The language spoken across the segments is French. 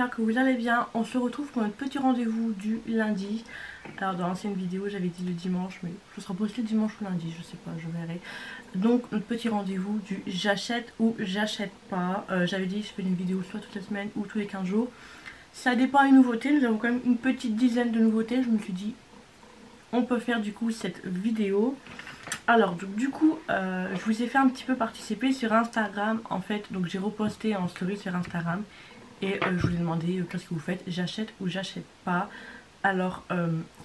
j'espère que vous allez bien. On se retrouve pour notre petit rendez-vous du lundi. Alors dans l'ancienne vidéo j'avais dit le dimanche, mais ce sera posté dimanche ou lundi, je sais pas, je verrai. Donc notre petit rendez-vous du j'achète ou j'achète pas. J'avais dit je fais une vidéo soit toutes les semaines ou tous les 15 jours. Ça dépend des nouveautés, nous avons quand même une petite dizaine de nouveautés. Je me suis dit on peut faire du coup cette vidéo. Alors du coup je vous ai fait un petit peu participer sur Instagram en fait. Donc j'ai reposté en story sur Instagram. Et je vous ai demandé qu'est-ce que vous faites, j'achète ou j'achète pas. Alors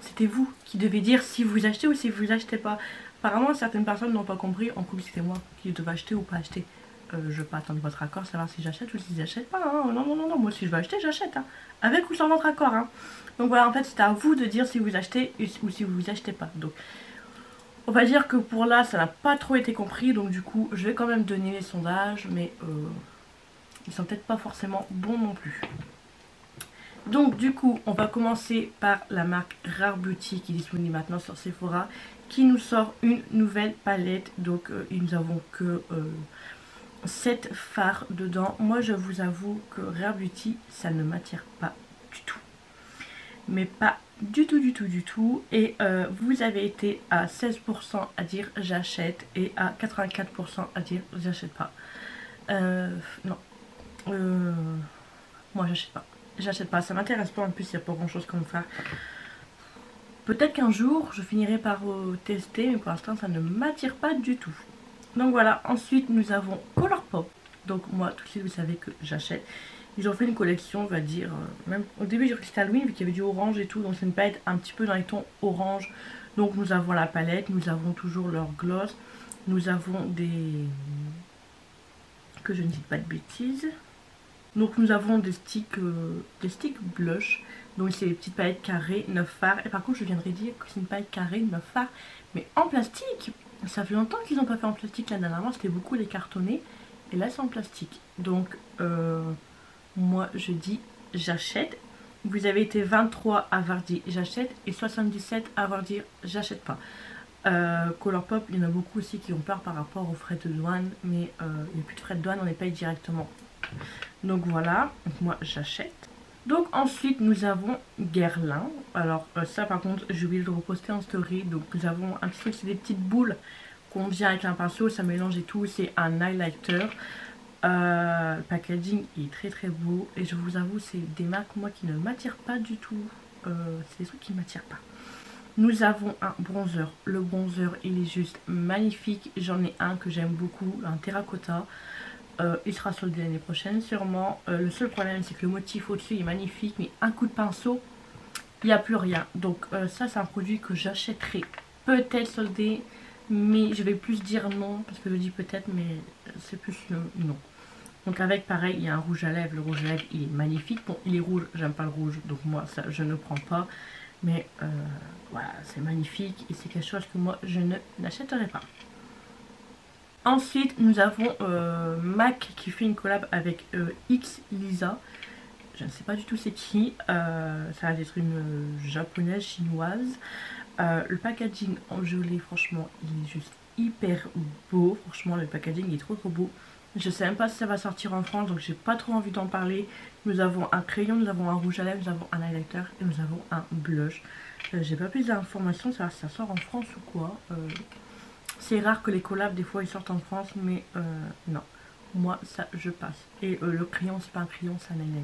c'était vous qui devez dire si vous achetez ou si vous achetez pas. Apparemment certaines personnes n'ont pas compris, en plus c'était moi qui devais acheter ou pas acheter. Je ne vais pas attendre votre accord, savoir si j'achète ou si j'achète pas. Hein. Non, non, non, non, moi si je veux acheter, j'achète. Hein. Avec ou sans votre accord. Hein. Donc voilà, en fait c'est à vous de dire si vous achetez ou si vous achetez pas. Donc on va dire que pour là ça n'a pas trop été compris. Donc du coup je vais quand même donner les sondages, mais ils sont peut-être pas forcément bons non plus. Donc du coup on va commencer par la marque Rare Beauty qui est disponible maintenant sur Sephora, qui nous sort une nouvelle palette. Donc nous avons que 7 fards dedans. Moi je vous avoue que Rare Beauty ça ne m'attire pas du tout, mais pas du tout du tout du tout. Et vous avez été à 16% à dire j'achète et à 84% à dire j'achète pas. Non, moi j'achète pas. J'achète pas, ça m'intéresse pas, en plus il n'y a pas grand chose comme ça. Peut-être qu'un jour je finirai par tester, mais pour l'instant ça ne m'attire pas du tout. Donc voilà, ensuite nous avons Colourpop. Donc moi tout de suite vous savez que j'achète. Ils ont fait une collection, on va dire, même au début j'ai cru que c'était Halloween vu qu'il y avait du orange et tout. Donc c'est une palette un petit peu dans les tons orange. Donc nous avons la palette, nous avons toujours leur gloss. Nous avons des... que je ne dis pas de bêtises. Donc nous avons des sticks blush. Donc c'est des petites palettes carrées, 9 fards. Et par contre je viendrai dire que c'est une palette carrée, 9 fards, mais en plastique. Ça fait longtemps qu'ils n'ont pas fait en plastique. Là dernièrement c'était beaucoup les cartonnés. Et là c'est en plastique. Donc moi je dis j'achète. Vous avez été 23 à avoir dit j'achète et 77 à avoir dit j'achète pas. Colourpop, il y en a beaucoup aussi qui ont peur par rapport aux frais de douane. Mais il n'y a plus de frais de douane, on les paye directement. Donc voilà, donc moi j'achète. Donc ensuite nous avons Guerlain. Alors ça par contre j'ai oublié de le reposter en story. Donc nous avons un petit truc, c'est des petites boules qu'on vient avec un pinceau, ça mélange et tout. C'est un highlighter. Le packaging est très très beau. Et je vous avoue c'est des marques moi qui ne m'attirent pas du tout. C'est des trucs qui ne m'attirent pas. Nous avons un bronzer. Le bronzer il est juste magnifique. J'en ai un que j'aime beaucoup, un terracotta. Il sera soldé l'année prochaine sûrement. Le seul problème c'est que le motif au dessus est magnifique, mais un coup de pinceau il n'y a plus rien. Donc ça c'est un produit que j'achèterai peut-être soldé, mais je vais plus dire non parce que je dis peut-être, mais c'est plus non. Donc avec pareil il y a un rouge à lèvres. Le rouge à lèvres il est magnifique. Bon il est rouge, j'aime pas le rouge donc moi ça je ne prends pas, mais voilà c'est magnifique et c'est quelque chose que moi je ne n'achèterai pas. Ensuite, nous avons MAC qui fait une collab avec X Lisa. Je ne sais pas du tout c'est qui. Ça va être une japonaise, chinoise. Le packaging en gelée, franchement, il est juste hyper beau. Franchement, le packaging est trop trop beau. Je ne sais même pas si ça va sortir en France, donc j'ai pas trop envie d'en parler. Nous avons un crayon, nous avons un rouge à lèvres, nous avons un highlighter et nous avons un blush. J'ai pas plus d'informations, savoir si ça sort en France ou quoi. C'est rare que les collabs des fois ils sortent en France, mais non, moi ça je passe. Et le crayon c'est pas un crayon, c'est un eyeliner.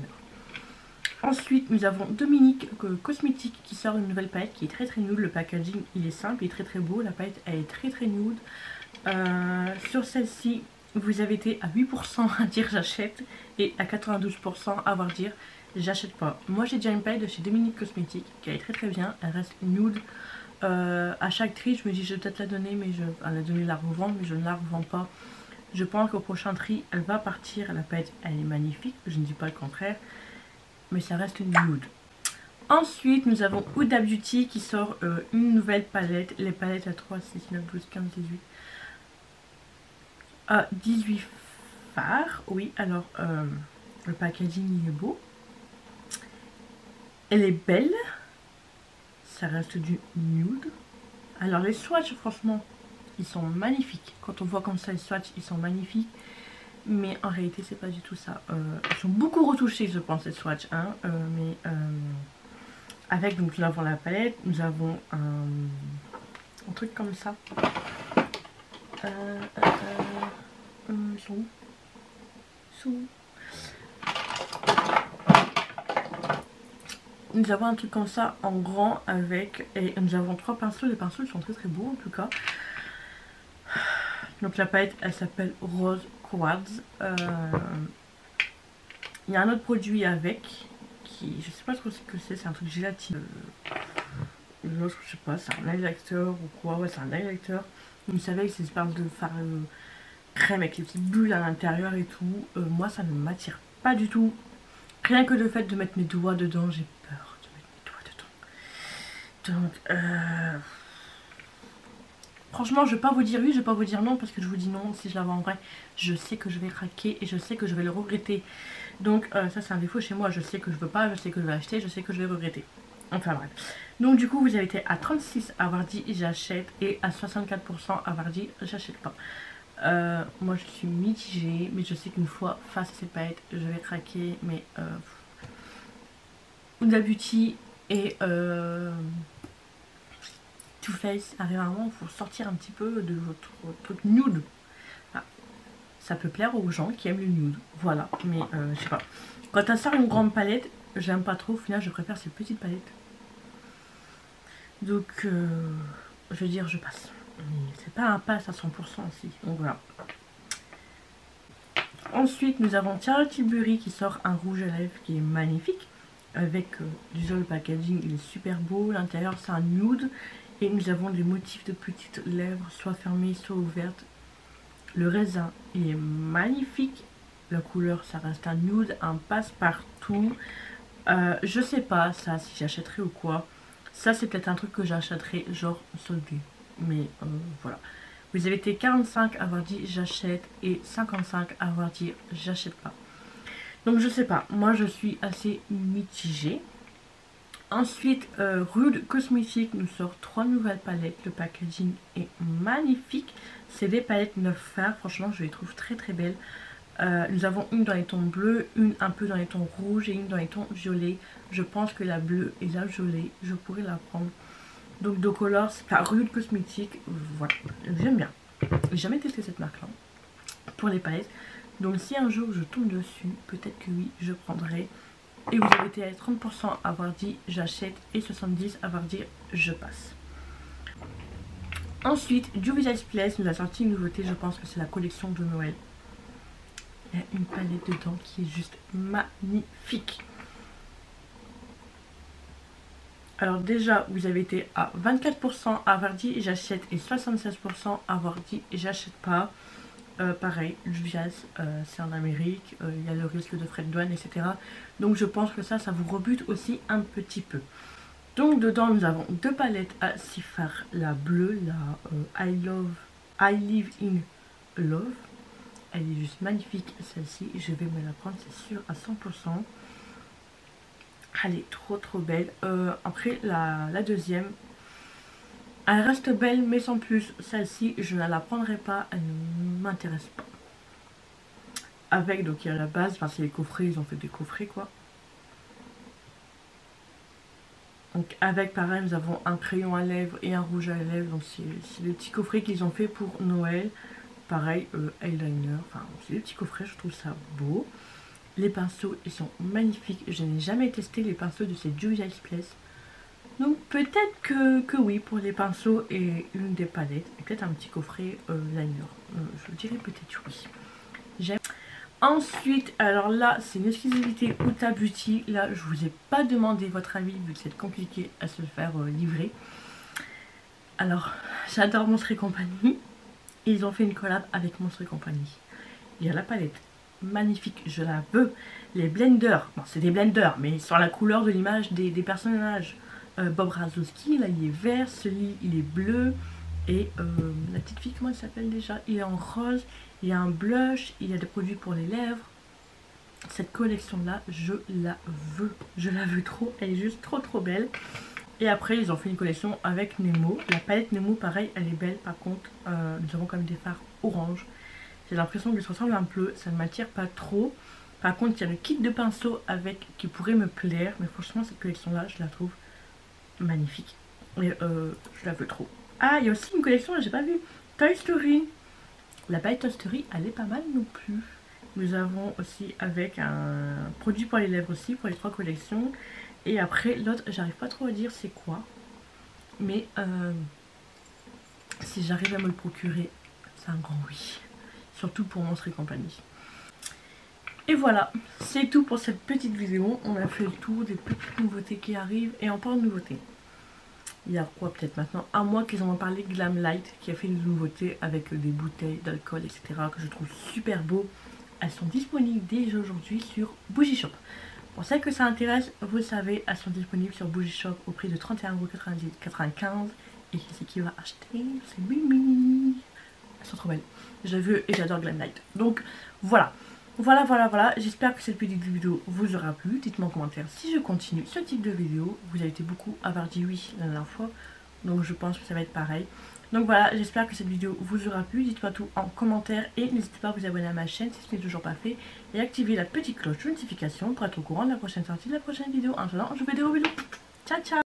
Ensuite nous avons Dominique Cosmétique qui sort une nouvelle palette qui est très très nude. Le packaging il est simple, il est très très beau, la palette elle est très très nude. Sur celle-ci vous avez été à 8% à dire j'achète et à 92% à avoir dire j'achète pas. Moi j'ai déjà une palette de chez Dominique Cosmétique qui est très très bien, elle reste nude. À chaque tri je me dis je vais peut-être la donner, mais la revendre, mais je ne la revends pas. Je pense qu'au prochain tri elle va partir. La palette elle est magnifique, je ne dis pas le contraire, mais ça reste une nude. Ensuite nous avons Huda Beauty qui sort une nouvelle palette. Les palettes à 3, 6, 9, 12, 15, 18 à 18 fards. Oui alors le packaging il est beau, elle est belle. Ça reste du nude. Alors les swatchs franchement ils sont magnifiques. Quand on voit comme ça les swatchs ils sont magnifiques. mais en réalité c'est pas du tout ça. Elles sont beaucoup retouchées je pense, ces swatchs, hein, mais avec, donc nous avons la palette, nous avons un truc comme ça. Ils sont où? Nous avons un truc comme ça en grand avec, et nous avons 3 pinceaux. Les pinceaux sont très très beaux en tout cas. Donc la palette elle s'appelle Rose Quartz. Il y a un autre produit avec qui, je sais pas trop ce que c'est un truc gélatineux. L'autre je sais pas, c'est un highlighter ou quoi, ouais c'est un highlighter. Vous savez c'est une espèce de fard crème avec les petites bulles à l'intérieur et tout. Moi ça ne m'attire pas du tout. Rien que le fait de mettre mes doigts dedans, j'ai peur de mettre mes doigts dedans. Donc franchement je vais pas vous dire oui, je vais pas vous dire non, parce que je vous dis non, si je la vois en vrai, je sais que je vais craquer et je sais que je vais le regretter. Donc ça c'est un défaut chez moi, je sais que je veux pas, je sais que je vais acheter, je sais que je vais regretter. Enfin bref. Donc du coup vous avez été à 36 à avoir dit j'achète et à 64% à avoir dit j'achète pas. Moi je suis mitigée, mais je sais qu'une fois face à cette palette je vais craquer. Mais Huda Beauty et Too Faced arrive un moment où il faut sortir un petit peu de votre truc nude. Enfin, ça peut plaire aux gens qui aiment le nude, voilà, mais je sais pas. Quand elle sort une grande palette, j'aime pas trop, au final je préfère ces petites palettes. Donc je veux dire je passe. C'est pas un pass à 100% aussi, donc voilà. Ensuite nous avons Charlotte Tilbury qui sort un rouge à lèvres qui est magnifique. Avec déjà le packaging il est super beau, l'intérieur c'est un nude. Et nous avons des motifs de petites lèvres, soit fermées soit ouvertes. Le raisin il est magnifique. La couleur ça reste un nude, un passe-partout. Je sais pas ça si j'achèterais ou quoi. Ça c'est peut-être un truc que j'achèterais genre soldé. Mais voilà. Vous avez été 45 à avoir dit j'achète et 55 à avoir dit j'achète pas. Donc je sais pas, moi je suis assez mitigée. Ensuite, Rude Cosmetics nous sort 3 nouvelles palettes. Le packaging est magnifique. C'est des palettes 9 fards, franchement je les trouve très très belles. Nous avons une dans les tons bleus, une un peu dans les tons rouges et une dans les tons violets. Je pense que la bleue et la violet, je pourrais la prendre. Donc de Colors, enfin Rude Cosmetics, voilà, j'aime bien. J'ai jamais testé cette marque là pour les palettes. Donc si un jour je tombe dessus, peut-être que oui, je prendrai. Et vous avez été à 30% à avoir dit j'achète et 70% à avoir dit je passe. Ensuite, Juvia's Place nous a sorti une nouveauté, je pense que c'est la collection de Noël. Il y a une palette dedans qui est juste magnifique. Alors déjà, vous avez été à 24% à avoir dit j'achète et 76% à avoir dit j'achète pas. Pareil, Juvia's, c'est en Amérique, il y a le risque de frais de douane, etc. Donc je pense que ça vous rebute aussi un petit peu. Donc dedans nous avons 2 palettes à 6 fards, la bleue, la I Live in Love. Elle est juste magnifique celle-ci, je vais me la prendre c'est sûr à 100%. Elle est trop trop belle. Après la deuxième, elle reste belle mais sans plus. Celle-ci je ne la prendrai pas, elle ne m'intéresse pas. Avec donc il y a la base, enfin c'est les coffrets, ils ont fait des coffrets quoi. Donc avec pareil nous avons un crayon à lèvres et un rouge à lèvres. Donc c'est les petits coffrets qu'ils ont fait pour Noël. Pareil eyeliner, enfin c'est des petits coffrets, je trouve ça beau. Les pinceaux ils sont magnifiques. Je n'ai jamais testé les pinceaux de cette Juvia's Place. Donc peut-être que oui pour les pinceaux et une des palettes. Et peut-être un petit coffret liner. Je dirais peut-être oui. J'aime. Ensuite, alors là c'est une exclusivité Huda Beauty. Là je vous ai pas demandé votre avis vu que c'est compliqué à se faire livrer. Alors j'adore Monster & Company. Ils ont fait une collab avec Monster & Company. Il y a la palette magnifique, je la veux. Les blenders, bon c'est des blenders mais sur la couleur de l'image des personnages. Bob Razowski, là il est vert, celui il est bleu. Et la petite fille, comment elle s'appelle déjà? Il est en rose, il y a un blush, il y a des produits pour les lèvres. Cette collection là, je la veux trop, elle est juste trop trop belle. Et après ils ont fait une collection avec Nemo. La palette Nemo pareil elle est belle, par contre nous avons quand même des fards orange. J'ai l'impression que ça ressemble un peu, ça ne m'attire pas trop. Par contre, il y a le kit de pinceau avec qui pourrait me plaire, mais franchement, cette collection-là, je la trouve magnifique. Et je la veux trop. Ah, il y a aussi une collection, j'ai pas vu, Toy Story. La paille Toy Story, elle est pas mal non plus. Nous avons aussi avec un produit pour les lèvres aussi, pour les 3 collections. Et après, l'autre, j'arrive pas trop à dire c'est quoi. Mais si j'arrive à me le procurer, c'est un grand oui. Surtout pour Monstres et compagnie. Et voilà, c'est tout pour cette petite vidéo. On a fait le tour des petites nouveautés qui arrivent et encore de nouveautés. Il y a quoi peut-être maintenant un mois qu'ils ont parlé Glam Light qui a fait une nouveauté avec des bouteilles d'alcool etc. que je trouve super beau. Elles sont disponibles dès aujourd'hui sur Bougie Shop. Pour celles que ça intéresse, vous le savez, elles sont disponibles sur Bougie Shop au prix de 31,95 €. Et c'est qui va acheter, c'est Mimi. Elles sont trop belles. Je veux et j'adore Glam Light. Donc voilà. Voilà, j'espère que cette petite vidéo vous aura plu. Dites-moi en commentaire si je continue ce type de vidéo. Vous avez été beaucoup à avoir dit oui la dernière fois, donc je pense que ça va être pareil. Donc voilà, j'espère que cette vidéo vous aura plu. Dites-moi tout en commentaire et n'hésitez pas à vous abonner à ma chaîne si ce n'est toujours pas fait. Et activer la petite cloche de notification pour être au courant de la prochaine sortie de la prochaine vidéo. En attendant, je vous fais des gros bisous. Ciao, ciao.